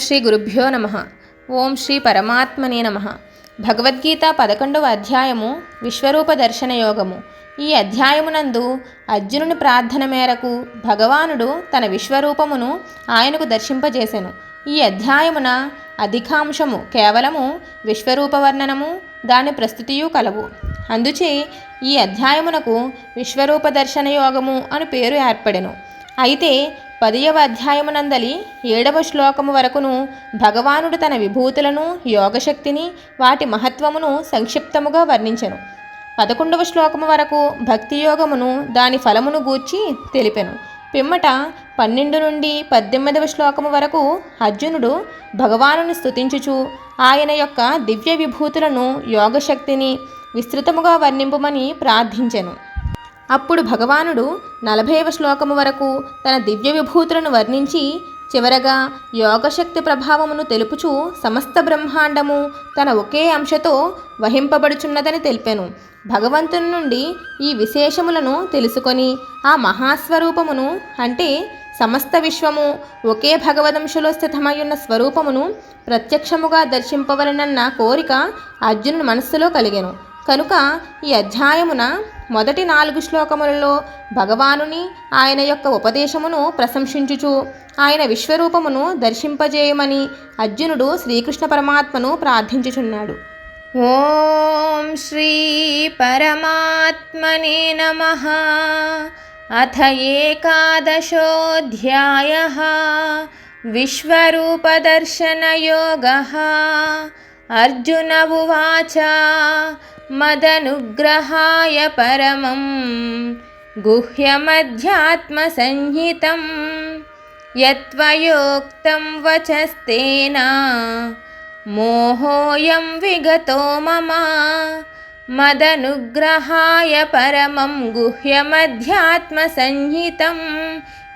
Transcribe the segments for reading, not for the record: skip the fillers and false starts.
శ్రీ గురుభ్యో నమః. ఓం శ్రీ పరమాత్మనే నమః. భగవద్గీత 11వ అధ్యాయము విశ్వరూప దర్శన యోగము. ఈ అధ్యాయమునందు అర్జునుని ప్రార్థన మేరకు భగవానుడు తన విశ్వరూపమును ఆయనకు దర్శింపజేసెను. ఈ అధ్యాయమున అధికాంశము కేవలము విశ్వరూప వర్ణనము దాని ప్రస్తుతియు కలవు. అందుచే ఈ అధ్యాయమునకు విశ్వరూప దర్శన యోగము అని పేరు ఏర్పడెను. అయితే 10వ అధ్యాయమునందలి 7వ శ్లోకము వరకును భగవానుడు తన విభూతులను, యోగశక్తిని, వాటి మహత్వమును సంక్షిప్తముగా వర్ణించెను. 11వ శ్లోకము వరకు భక్తి యోగమును దాని ఫలమును గూర్చి తెలిపెను. పిమ్మట 12 నుండి 18వ శ్లోకము వరకు అర్జునుడు భగవానుని స్తుతించుచు ఆయన యొక్క దివ్య విభూతులను, యోగశక్తిని విస్తృతముగా వర్ణింపుమని ప్రార్థించెను. అప్పుడు భగవానుడు 40వ శ్లోకము వరకు తన దివ్య విభూతులను వర్ణించి చివరగా యోగశక్తి ప్రభావమును తెలుపుచు సమస్త బ్రహ్మాండము తన ఒకే అంశతో వహింపబడుచున్నదని తెలిపెను. భగవంతుని నుండి ఈ విశేషములను తెలుసుకొని ఆ మహాస్వరూపమును అంటే సమస్త విశ్వము ఒకే భగవదంశలో స్థితమయ్యున్న స్వరూపమును ప్రత్యక్షముగా దర్శింపవలనన్న కోరిక అర్జునుని మనస్సులో కలిగెను. కనుక ఈ అధ్యాయమున మొదటి 4 శ్లోకములలో భగవానుని ఆయన యొక్క ఉపదేశమును ప్రశంసించుచు ఆయన విశ్వరూపమును దర్శింపజేయమని అర్జునుడు శ్రీకృష్ణ పరమాత్మను ప్రార్థించుచున్నాడు. ఓం శ్రీ పరమాత్మనే నమః. అథ ఏకాదశోऽధ్యాయః విశ్వరూపదర్శనయోగః. అర్జున ఉవాచ మదనుగ్రహాయ పరమం గుహ్యమధ్యాత్మసంహితం యత్వయోక్తం వచస్తేన మోహోయం విగతో మమ. మదనుగ్రహాయ పరమం గుహ్యమధ్యాత్మసంహితం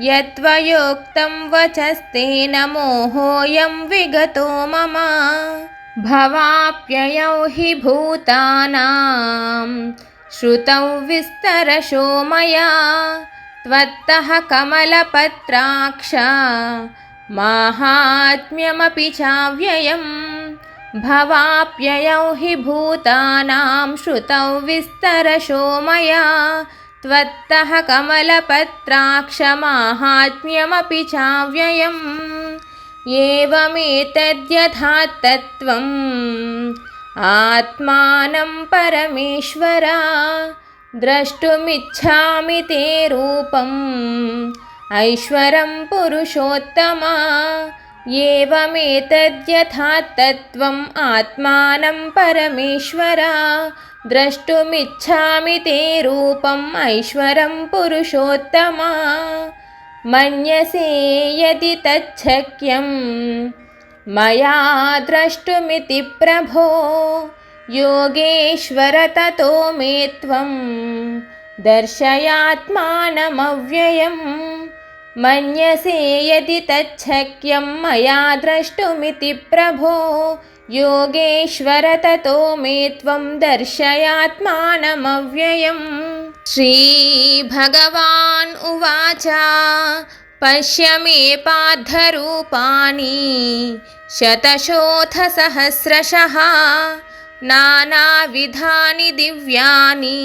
యత్వయోక్తం వచస్తేన మోహోయం విగతో మమ. భవాప్యయౌ హి భూతానాం శ్రుతౌ విస్తరశో మయా త్వత్తః కమలపత్రాక్ష మాహాత్మ్యమపి చావ్యయం. భవాప్యయౌ హి భూతానాం శ్రుతౌ విస్తరశో మయా త్వత్తః కమలపత్రాక్ష మాహాత్మ్యమపి చావ్యయం. ఏవమేతద్యథాతత్వం ఆత్మానం పరమేశ్వర ద్రష్టుమిచ్ఛామి తే రూపం ఐశ్వరం పురుషోత్తమ. ఏవమేతద్యథాతత్వం ఆత్మానం పరమేశ్వర ద్రష్టుమిచ్ఛామి తే రూపం ఐశ్వరం పురుషోత్తమ. మన్యసే యది తచ్చక్యం మయా ద్రష్టుమితి ప్రభో యోగేశ్వర తతో మే త్వం దర్శయాత్మానమవ్యయం. మన్యసే యది తచ్చక్యం మయా ద్రష్టుమితి ప్రభో యోగేశ్వర తతో మే త్వం దర్శయాత్మానమవ్యయం. శ్రీ భగవాన్ ఉవాచ పశ్య మే పార్థరూపాణి శతశోథ సహస్రశః నానావిధాని దివ్యాని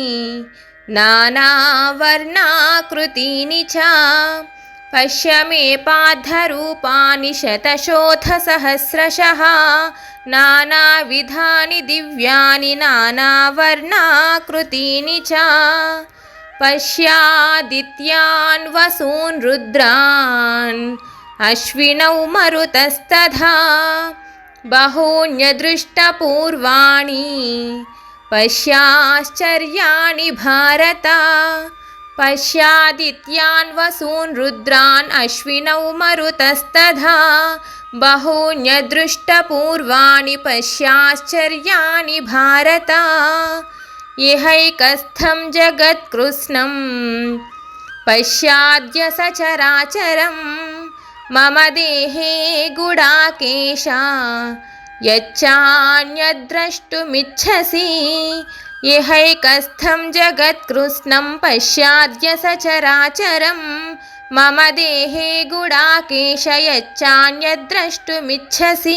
నానావర్ణాకృతీని చ. పశ్య మే పార్థరూపాణి శతశోథ సహస్రశః నానావిధాని దివ్యాని నానావర్ణాకృతీని చ. పశ్యాదిత్యాన్ వసూన్ రుద్రాన్ అశ్వినౌ మరుతస్తథా బహూన్యదృష్టపూర్వాణి పశ్యాశ్చర్యాణి భారత. పశ్యాదిత్యాన్ వసూన్ రుద్రాన్ అశ్వినౌ మరుతస్తథా బహూన్యదృష్టపూర్వాణి పశ్యాశ్చర్యాణి భారత. ఇహైకస్థం జగత్కృత్స్నం పశ్యాద్య సచరాచరం మమ దేహే గుడాకేశ యచ్చాన్యద్రష్టుమిచ్చసి. ఇహైకస్థం జగత్కృత్స్నం పశ్యాద్య సచరాచరం मम देहे गुडाकेश यच्चान्यद्द्रष्टुमिच्छसि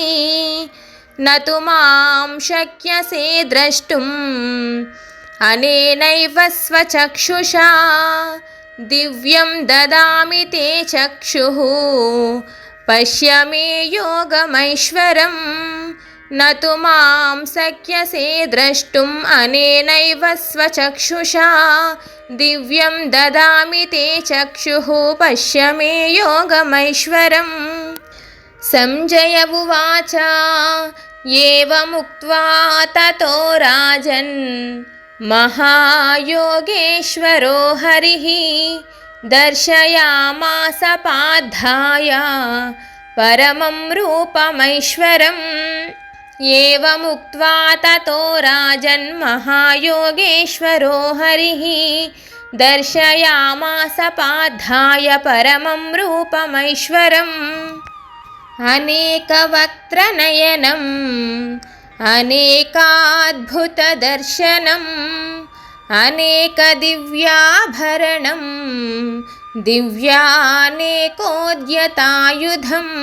न तु मां शक्यसे द्रष्टुम् अनेनैव स्वचक्षुषा दिव्यं ददामि ते चक्षुः पश्य मे योगमैश्वरम् न तु मां शक्यसे द्रष्टुम् अनेनैव स्वचक्षुषा दिव्यं ददामि ते चक्षुः पश्य मे योगमैश्वरम् संजय उवाच एवमुक्त्वा ततो राजन् महायोगेश्वरो हरिः दर्शयामास पार्थाय परमं रूपमैश्वरम् एवमुक्त्वा ततो राजन् महायोगेश्वरो हरिः दर्शयामास पार्थाय परमं रूपमैश्वरम् अनेकवक्त्रनयनम् अनेकाद्भुतदर्शनम् अनेकदिव्याभरणं दिव्यानेकोद्यतायुधम्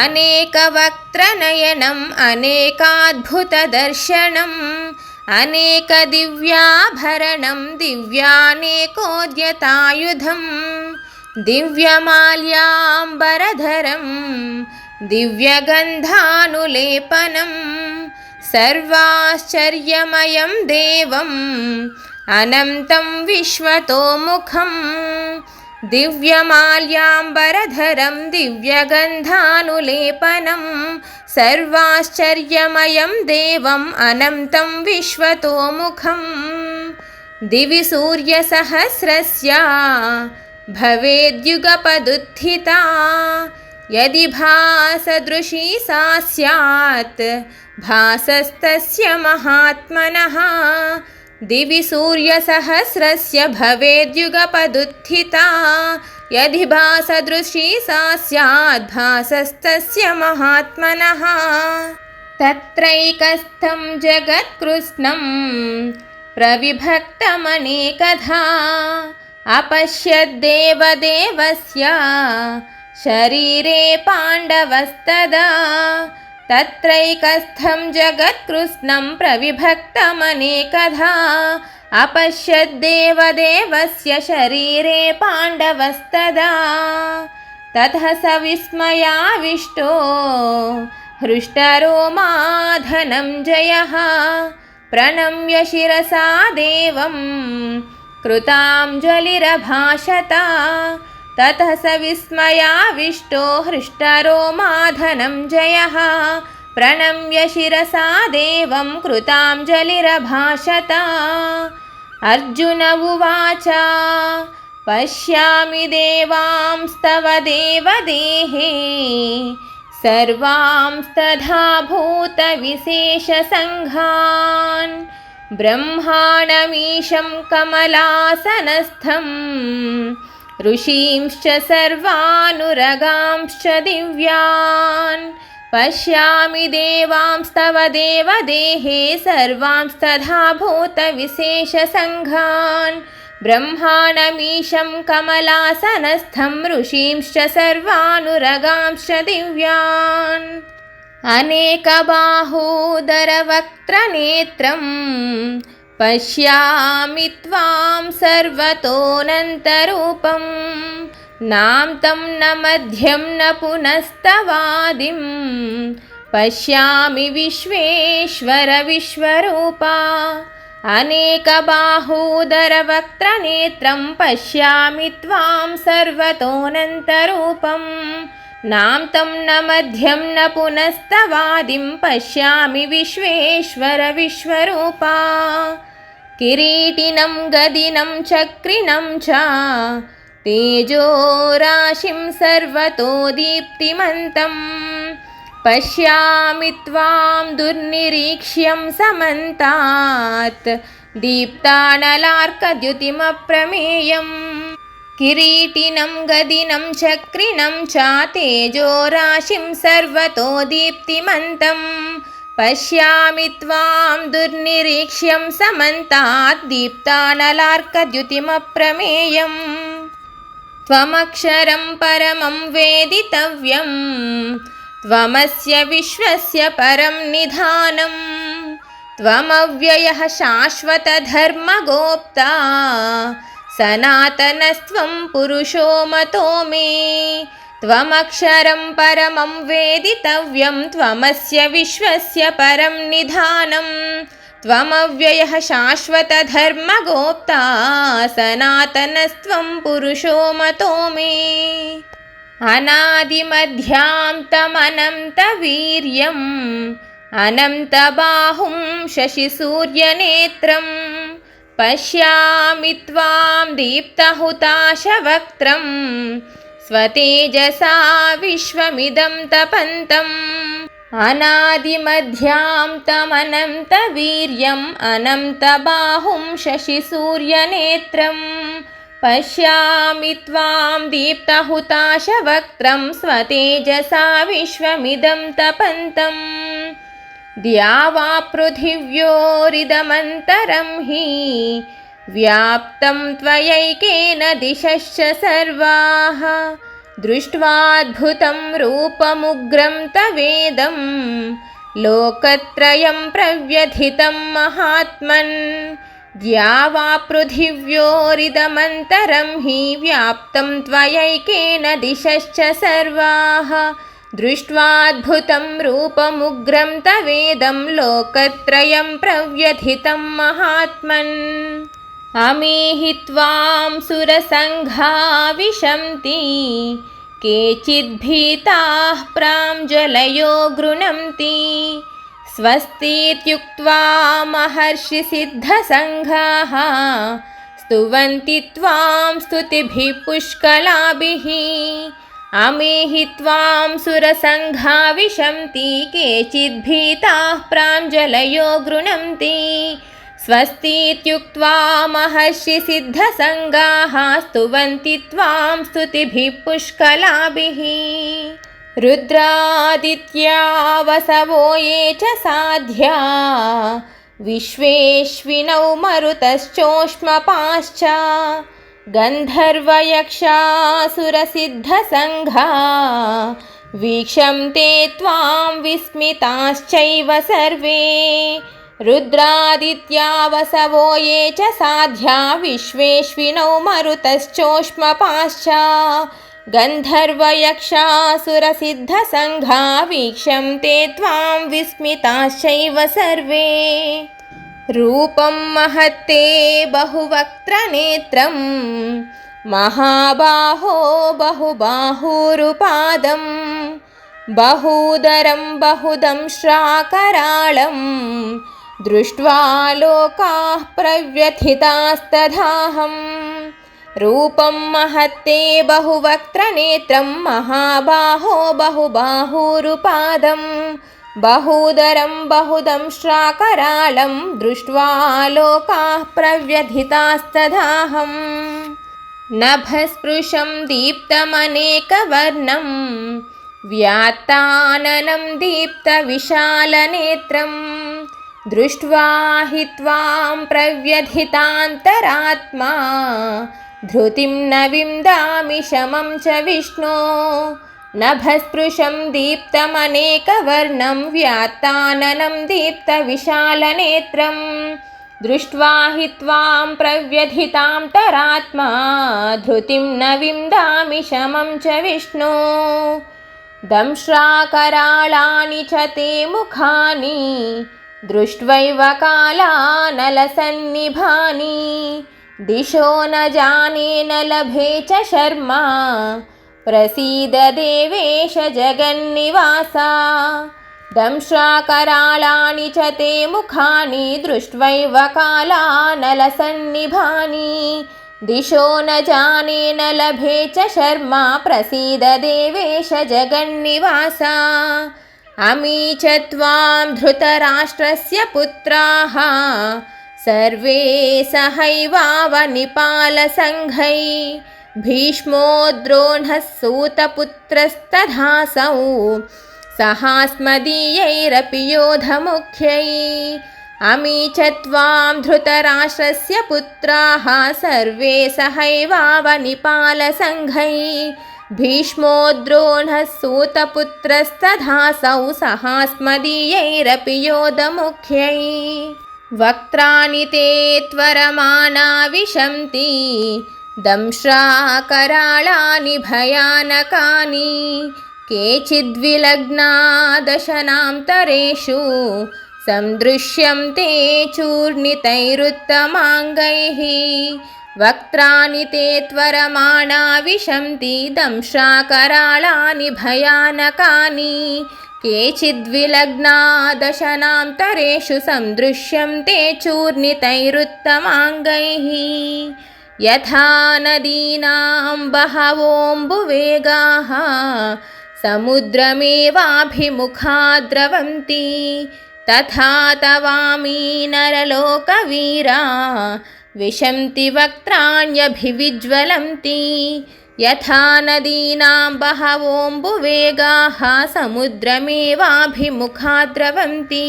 अनेकवक्त्रनयनम् अनेकाद्भुतदर्शनम् अनेकदिव्याभरणं दिव्यानेकोद्यतायुधम् दिव्यमाल्याम्बरधरं दिव्यगन्धानुलेपनं सर्वाश्चर्यमयं देवम् अनन्तं विश्वतोमुखं दिव्यमाल्याम्बरधरं दिव्यगन्धानुलेपनं सर्वाश्चर्यमयं देवम् अनन्तं विश्वतोमुखं दिवि सूर्यसहस्रस्य भवेद्युगपदुत्थिता यदि भासदृशी सा स्यात् भासस्तस्य महात्मनः दिवि सूर्यसहस्रस्य भवेद्युगपदुत्थिता यदि भासदृशी सा स्यात् भासस्तस्य महात्मनः तत्रैकस्थं जगत्कृत्स्नं प्रविभक्तमनेकधा अपश्यद्देवदेवस्य शरीरे पाण्डवस्तदा तत्रैकस्थं जगत्कृत्स्नं प्रविभक्तमनेकधा अपश्यद्देवदेवस्य शरीरे पाण्डवस्तदा ततः स विस्मयाविष्टो हृष्टरोमा धनञ्जयः प्रणम्य शिरसा देवं कृताञ्जलिरभाषत ततः स विस्मयाविष्टो हृष्टरोमा धनञ्जयः प्रणम्य शिरसा देवं कृताञ्जलिरभाषत अर्जुन उवाच पश्यामि देवांस्तव देवदेहे सर्वांस्तथा भूतविशेषसङ्घान् ब्रह्माणमीशं कमलासनस्थं ऋषींश्च सर्वानुरगांश्च दिव्यान् पश्यामि देवांस्तव देवदेहे सर्वांस्तथा भूतविशेषसङ्घान् ब्रह्माणमीशं कमलासनस्थं ऋषींश्च सर्वानुरगांश्च दिव्यान् अनेकबाहूदरवक्त्रनेत्रं पश्यामि त्वां सर्वतोऽनन्तरूपं नान्तं न मध्यं न पुनस्तवादिं पश्यामि विश्वेश्वर विश्वरूपा अनेकबाहूदरवक्त्रनेत्रं पश्यामि त्वां सर्वतोऽनन्तरूपं नान्तं न मध्यं न पुनस्तवादिं पश्यामि विश्वेश्वर विश्वरूपा किरीटिनं गदिनं चक्रिणं च तेजोराशिं सर्वतो दीप्तिमन्तं पश्यामि त्वां दुर्निरीक्ष्यं समन्तात् दीप्तानलार्कद्युतिमप्रमेयम् किरीटिनं गदिनं चक्रिणं च तेजोराशिं सर्वतो दीप्तिमन्तं पश्यामि त्वां दुर्निरीक्ष्यं समन्तात् दीप्तानलार्कद्युतिमप्रमेयम् त्वमक्षरं परमं वेदितव्यं त्वमस्य विश्वस्य परं निधानं त्वमव्ययः शाश्वतधर्मगोप्ता सनातनस्त्वं पुरुषो मतो मे त्वमक्षरं परमं वेदितव्यं त्वमस्य विश्वस्य परं निधानं त्वमव्ययः शाश्वतधर्मगोप्ता सनातनस्त्वं पुरुषो मतो मे अनादिमध्यान्तमनन्तवीर्यम् अनन्तबाहुं शशिसूर्यनेत्रं पश्यामि त्वां दीप्तहुताशवक्त्रं स्वतेजसा विश्वमिदं तपन्तम् अनादिमध्यान्तमनन्तवीर्यम् अनन्तबाहुं शशिसूर्यनेत्रं पश्यामि त्वां दीप्तहुताशवक्त्रं स्वतेजसा विश्वमिदं तपन्तम् द्या वा पृथिव्योरिदमन्तरं हि व्याप्तं त्वयैकेन दिशश्च सर्वाः दृष्ट्वाद्भुतं रूपमुग्रं तवेदं लोकत्रयं प्रव्यथितं महात्मन् द्या वा पृथिव्योरिदमन्तरं हि व्याप्तं त्वयैकेन दिशश्च सर्वाः दृष्ट्वाद्भुतं रूपमुग्रं तवेदं लोकत्रयं प्रव्यथितं महात्मन् अमीहि त्वां सुरसङ्घा विशन्ति केचिद्भीताः प्राञ्जलयो गृह्णन्ति स्वस्तीत्युक्त्वा महर्षिसिद्धसङ्घाः स्तुवन्ति त्वां स्तुतिभिः पुष्कलाभिः अमीहि त्वां सुरसङ्घा विशन्ति केचिद्भीताः प्राञ्जलयो गृह्णन्ति स्वस्तीत्युक्त्वा महर्षिसिद्धसङ्घाः स्तुवन्ति त्वां स्तुतिभिः पुष्कलाभिः रुद्रादित्या वसवो ये च साध्या विश्वेश्विनौ मरुतश्चोष्मपाश्च गन्धर्वयक्षासुरसिद्धसङ्घा वीक्षन्ते त्वां विस्मिताश्चैव सर्वे रुद्रादित्या वसवो ये च साध्या विश्वेश्विनौ मरुतश्चोष्मपाश्च गन्धर्वयक्षासुरसिद्धसङ्घा वीक्षन्ते त्वां विस्मिताश्चैव सर्वे रूपं महत्ते बहुवक्त्रनेत्रं महाबाहो बहुबाहुरुपादं बहूदरं बहुदंष्ट्राकराळं दृष्ट्वा लोकाः प्रव्यथितास्तथाहं रूपं महत्ते बहुवक्त्रनेत्रं महाबाहो बहुबाहुरुपादं बहूदरं बहुदंष्ट्राकराळं दृष्ट्वा लोकाः प्रव्यथितास्तथाहं नभस्पृशं दीप्तमनेकवर्णं व्यात्ताननं दीप्तविशालनेत्रं दृष्ट्वा हि त्वां प्रव्यथितान्तरात्मा धृतिं न विन्दामि शमं च विष्णो नभस्पृशं दीप्तमनेकवर्णं व्यात्ताननं दीप्तविशालनेत्रं दृष्ट्वा हि त्वां प्रव्यथितान्तरात्मा धृतिं न विन्दामि शमं च विष्णो दंष्ट्राकराळानि च ते मुखानि दृष्ट्वैव कालानलसन्निभानि दिशो न जाने न लभे च शर्मा प्रसीद देवेश जगन्निवासा दंष्ट्राकराळानि च ते मुखानि दृष्ट्वैव कालानलसन्निभानि दिशो न जाने न लभे च शर्मा प्रसीद देवेश जगन्निवासा अमी च त्वां धृतराष्ट्रस्य पुत्राः सर्वे सहैवावनिपालसङ्घै भीष्मो द्रोणः सूतपुत्रस्तथासौ सहास्मदीयैरपि योधमुख्यै अमी च त्वां धृतराष्ट्रस्य पुत्राः सर्वे सहैवावनिपालसङ्घैः भीष्मो द्रोणः सूतपुत्रस्तथासौ सहास्मदीयैरपि योधमुख्यैः वक्त्राणि ते त्वरमाणा विशन्ति दंश्राकराळानि भयानकानि केचिद्विलग्ना दशनान्तरेषु सन्दृश्यन्ते चूर्णितैरुत्तमाङ्गैः वक्त्राणि ते त्वरमाणा विशन्ति दंश्राकराळानि भयानकानि केचिद्विलग्ना दशनान्तरेषु सन्दृश्यन्ते चूर्णितैरुत्तमाङ्गैः यथा नदीनां बहवोऽम्बुवेगाः समुद्रमेवाभिमुखा द्रवन्ति तथा तवामी नरलोकवीरा विशन्ति वक्त्राण्यभिविज्वलन्ति यथा नदीनां बहवोऽम्बुवेगाः समुद्रमेवाभिमुखा द्रवन्ति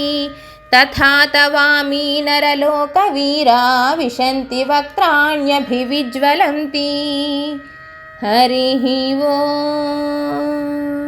तथा तवामी नरलोकवीरा विशन्ति वक्त्राण्यभिविज्वलन्ति। हरिः ओम्।